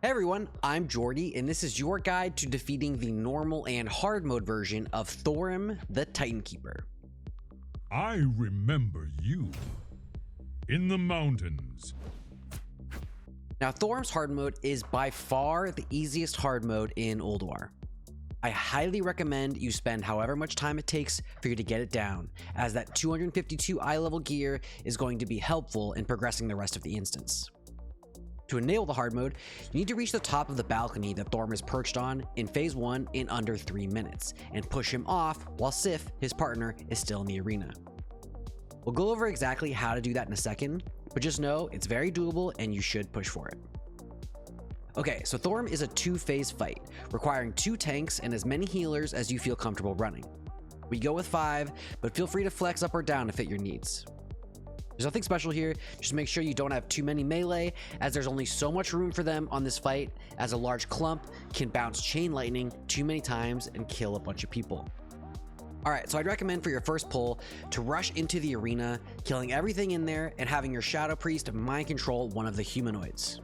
Hey everyone, I'm Jordy, and this is your guide to defeating the normal and hard mode version of Thorim the Titan Keeper. I remember you. In the mountains. Now, Thorim's hard mode is by far the easiest hard mode in Ulduar. I highly recommend you spend however much time it takes for you to get it down, as that 252 eye level gear is going to be helpful in progressing the rest of the instance. To enable the hard mode, you need to reach the top of the balcony that Thorim is perched on in phase 1 in under 3 minutes, and push him off while Sif, his partner, is still in the arena. We'll go over exactly how to do that in a second, but just know it's very doable and you should push for it. Okay, so Thorim is a 2-phase fight, requiring 2 tanks and as many healers as you feel comfortable running. We go with 5, but feel free to flex up or down to fit your needs. There's nothing special here, just make sure you don't have too many melee, as there's only so much room for them on this fight, as a large clump can bounce chain lightning too many times and kill a bunch of people. Alright, so I'd recommend for your first pull to rush into the arena, killing everything in there and having your Shadow Priest mind control one of the humanoids.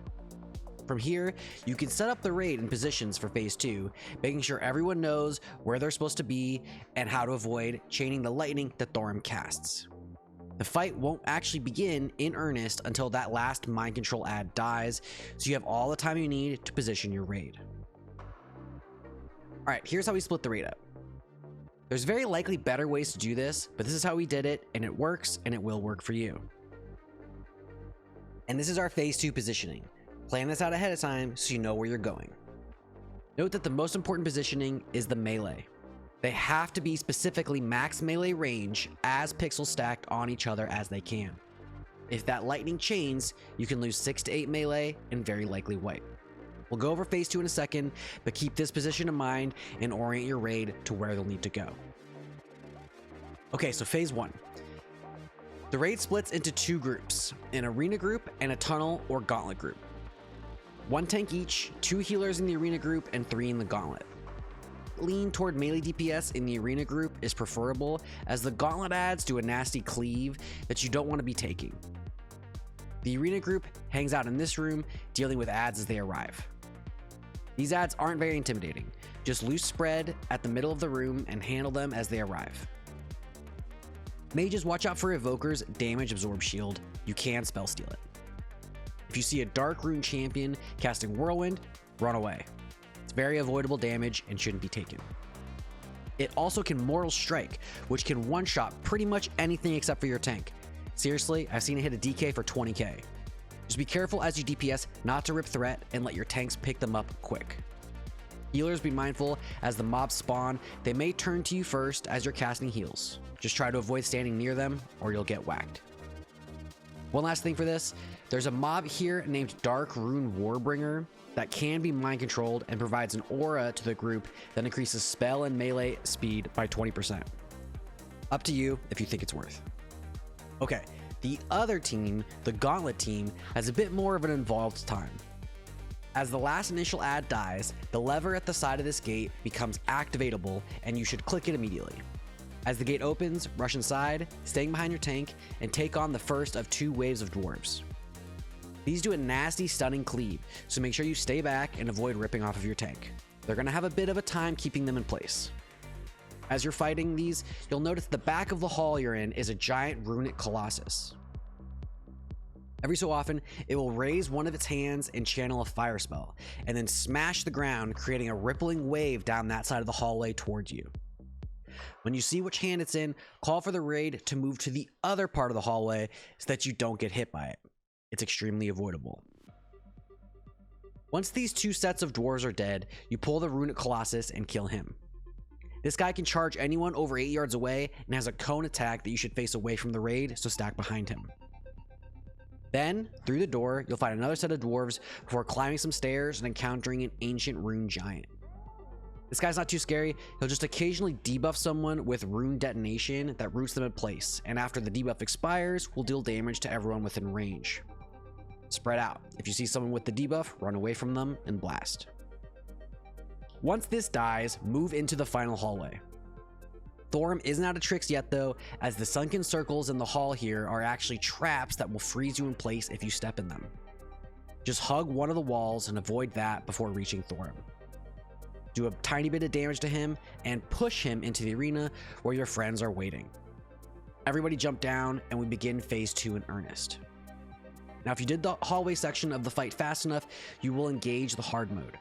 From here, you can set up the raid in positions for phase 2, making sure everyone knows where they're supposed to be and how to avoid chaining the lightning that Thorim casts. The fight won't actually begin in earnest until that last mind control ad dies, so you have all the time you need to position your raid. Alright, here's how we split the raid up. There's very likely better ways to do this, but this is how we did it, and it works, and it will work for you. And this is our phase 2 positioning. Plan this out ahead of time so you know where you're going. Note that the most important positioning is the melee. They have to be specifically max melee range as pixels stacked on each other as they can. If that lightning chains, you can lose 6 to 8 melee and very likely wipe. We'll go over phase 2 in a second, but keep this position in mind and orient your raid to where they'll need to go. Okay, so phase 1. The raid splits into 2 groups, an arena group and a tunnel or gauntlet group. 1 tank each, 2 healers in the arena group and 3 in the gauntlet. Lean toward melee DPS in the arena group is preferable, as the gauntlet adds do a nasty cleave that you don't want to be taking. The arena group hangs out in this room, dealing with adds as they arrive. These adds aren't very intimidating, just loose spread at the middle of the room and handle them as they arrive. Mages, watch out for Evoker's damage absorb shield, you can spell steal it. If you see a dark rune champion casting Whirlwind, run away. It's very avoidable damage and shouldn't be taken. It also can Mortal Strike, which can one-shot pretty much anything except for your tank. Seriously, I've seen it hit a DK for 20k. Just be careful as you DPS not to rip threat and let your tanks pick them up quick. Healers, be mindful as the mobs spawn, they may turn to you first as you're casting heals. Just try to avoid standing near them or you'll get whacked. One last thing for this, there's a mob here named Dark Rune Warbringer that can be mind controlled and provides an aura to the group that increases spell and melee speed by 20%. Up to you if you think it's worth. Okay, the other team, the Gauntlet team, has a bit more of an involved time. As the last initial ad dies, the lever at the side of this gate becomes activatable and you should click it immediately. As the gate opens, rush inside, staying behind your tank, and take on the first of 2 waves of dwarves. These do a nasty stunning cleave, so make sure you stay back and avoid ripping off of your tank. They're going to have a bit of a time keeping them in place. As you're fighting these, you'll notice the back of the hall you're in is a giant runic colossus. Every so often, it will raise one of its hands and channel a fire spell, and then smash the ground, creating a rippling wave down that side of the hallway towards you. When you see which hand it's in, call for the raid to move to the other part of the hallway so that you don't get hit by it. It's extremely avoidable. Once these 2 sets of dwarves are dead, you pull the runic colossus and kill him. This guy can charge anyone over 8 yards away and has a cone attack that you should face away from the raid, so stack behind him. Then, through the door, you'll find another set of dwarves before climbing some stairs and encountering an ancient rune giant. This guy's not too scary, he'll just occasionally debuff someone with rune detonation that roots them in place, and after the debuff expires, will deal damage to everyone within range. Spread out. If you see someone with the debuff, run away from them and blast. Once this dies, move into the final hallway. Thorim isn't out of tricks yet though, as the sunken circles in the hall here are actually traps that will freeze you in place if you step in them. Just hug one of the walls and avoid that before reaching Thorim. Do a tiny bit of damage to him and push him into the arena where your friends are waiting. Everybody jump down and we begin phase 2 in earnest. Now, if you did the hallway section of the fight fast enough, you will engage the hard mode.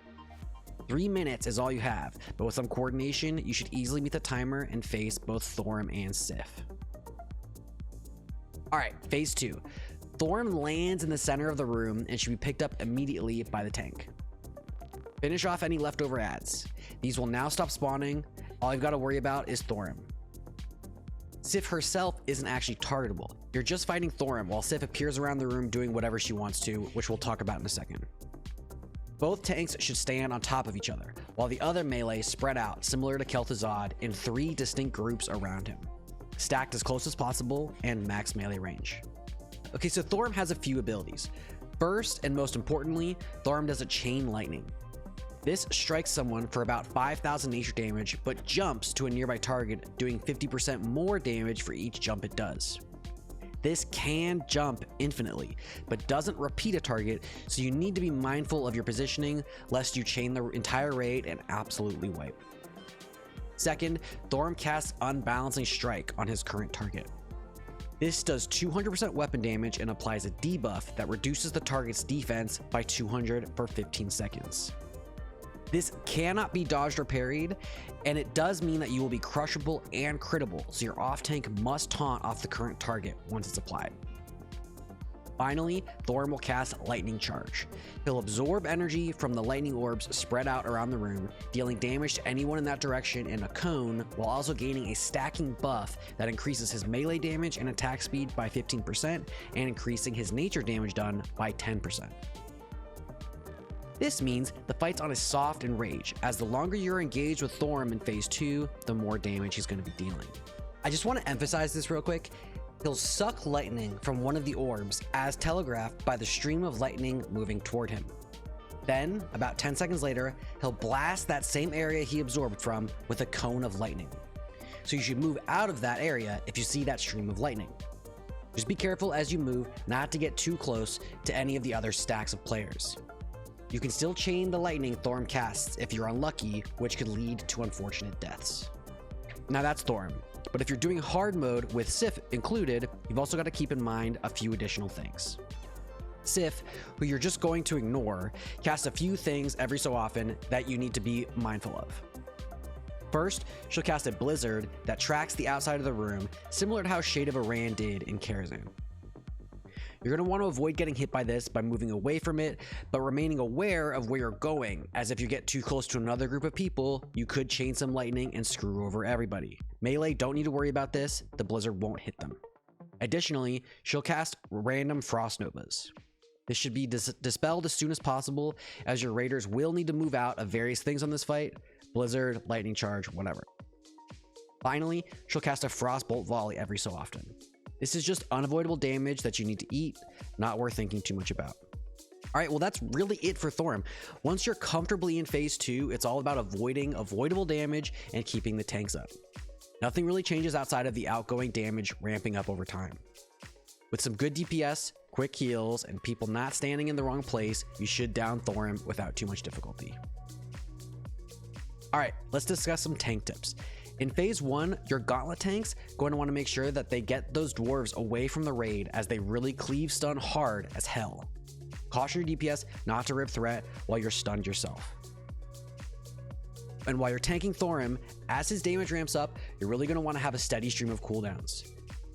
3 minutes is all you have, but with some coordination, you should easily meet the timer and face both Thorim and Sif. Alright, phase 2. Thorim lands in the center of the room and should be picked up immediately by the tank. Finish off any leftover ads. These will now stop spawning. All you've got to worry about is Thorim. Sif herself isn't actually targetable. You're just fighting Thorim while Sif appears around the room doing whatever she wants to, which we'll talk about in a second. Both tanks should stand on top of each other, while the other melee spread out, similar to Kel'Thuzad, in 3 distinct groups around him, stacked as close as possible and max melee range. Okay, so Thorim has a few abilities. First, and most importantly, Thorim does a chain lightning. This strikes someone for about 5,000 nature damage, but jumps to a nearby target, doing 50% more damage for each jump it does. This can jump infinitely, but doesn't repeat a target, so you need to be mindful of your positioning, lest you chain the entire raid and absolutely wipe. Second, Thorim casts Unbalancing Strike on his current target. This does 200% weapon damage and applies a debuff that reduces the target's defense by 200 for 15 seconds. This cannot be dodged or parried, and it does mean that you will be crushable and crittable, so your off tank must taunt off the current target once it's applied. Finally, Thorim will cast Lightning Charge. He'll absorb energy from the lightning orbs spread out around the room, dealing damage to anyone in that direction in a cone, while also gaining a stacking buff that increases his melee damage and attack speed by 15% and increasing his nature damage done by 10%. This means the fight's on a soft enrage, as the longer you're engaged with Thorim in phase 2, the more damage he's going to be dealing. I just want to emphasize this real quick. He'll suck lightning from one of the orbs as telegraphed by the stream of lightning moving toward him. Then, about 10 seconds later, he'll blast that same area he absorbed from with a cone of lightning. So you should move out of that area if you see that stream of lightning. Just be careful as you move not to get too close to any of the other stacks of players. You can still chain the lightning Thorim casts if you're unlucky, which could lead to unfortunate deaths. Now that's Thorim. But if you're doing hard mode with Sif included, you've also got to keep in mind a few additional things. Sif, who you're just going to ignore, casts a few things every so often that you need to be mindful of. First, she'll cast a blizzard that tracks the outside of the room, similar to how Shade of Iran did in Karazhan. You're going to want to avoid getting hit by this by moving away from it, but remaining aware of where you're going, as if you get too close to another group of people, you could chain some lightning and screw over everybody. Melee don't need to worry about this, the blizzard won't hit them. Additionally, she'll cast random frost novas. This should be dispelled as soon as possible, as your raiders will need to move out of various things on this fight: blizzard, lightning charge, whatever. Finally, she'll cast a frostbolt volley every so often. This is just unavoidable damage that you need to eat, not worth thinking too much about. Alright, well that's really it for Thorim. Once you're comfortably in phase 2, it's all about avoiding avoidable damage and keeping the tanks up. Nothing really changes outside of the outgoing damage ramping up over time. With some good DPS, quick heals, and people not standing in the wrong place, you should down Thorim without too much difficulty. Alright, let's discuss some tank tips. In phase 1, your gauntlet tanks going to want to make sure that they get those dwarves away from the raid, as they really cleave stun hard as hell. Caution your DPS not to rib threat while you're stunned yourself. And while you're tanking Thorim, as his damage ramps up, you're really going to want to have a steady stream of cooldowns.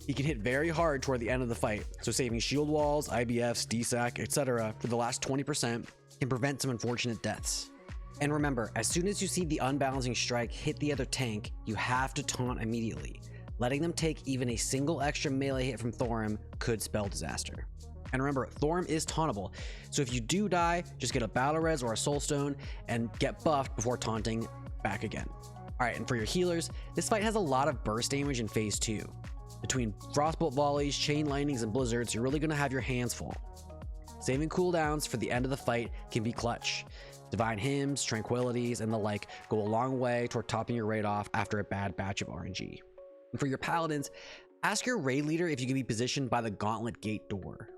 He can hit very hard toward the end of the fight, so saving shield walls, IBFs, DSAC, etc. for the last 20% can prevent some unfortunate deaths. And remember, as soon as you see the Unbalancing Strike hit the other tank, you have to taunt immediately. Letting them take even a single extra melee hit from Thorim could spell disaster. And remember, Thorim is tauntable, so if you do die, just get a Battle Res or a Soul Stone and get buffed before taunting back again. Alright, and for your healers, this fight has a lot of burst damage in phase 2. Between Frostbolt volleys, Chain Lightnings, and Blizzards, you're really going to have your hands full. Saving cooldowns for the end of the fight can be clutch. Divine Hymns, Tranquilities, and the like go a long way toward topping your raid off after a bad batch of RNG. And for your paladins, ask your raid leader if you can be positioned by the gauntlet gate door.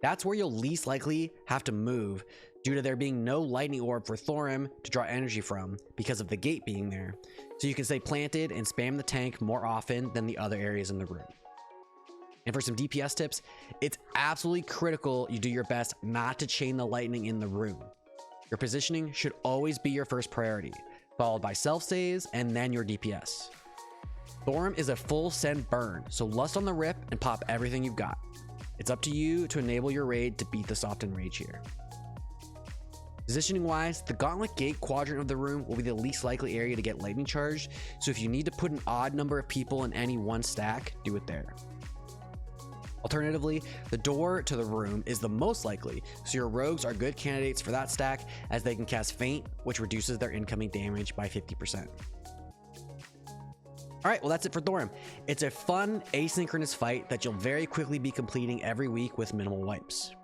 That's where you'll least likely have to move due to there being no lightning orb for Thorim to draw energy from because of the gate being there. So you can stay planted and spam the tank more often than the other areas in the room. And for some DPS tips, it's absolutely critical you do your best not to chain the lightning in the room. Your positioning should always be your first priority, followed by self-saves and then your DPS. Thorim is a full send burn, so lust on the rip and pop everything you've got. It's up to you to enable your raid to beat the softened rage here. Positioning wise, the gauntlet gate quadrant of the room will be the least likely area to get lightning charged, so if you need to put an odd number of people in any one stack, do it there. Alternatively, the door to the room is the most likely, so your rogues are good candidates for that stack as they can cast Feint, which reduces their incoming damage by 50%. Alright, well that's it for Thorim. It's a fun, asynchronous fight that you'll very quickly be completing every week with minimal wipes.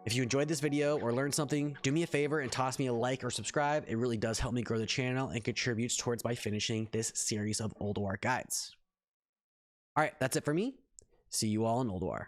If you enjoyed this video or learned something, do me a favor and toss me a like or subscribe. It really does help me grow the channel and contributes towards my finishing this series of Ulduar guides. Alright, that's it for me. See you all in Ulduar.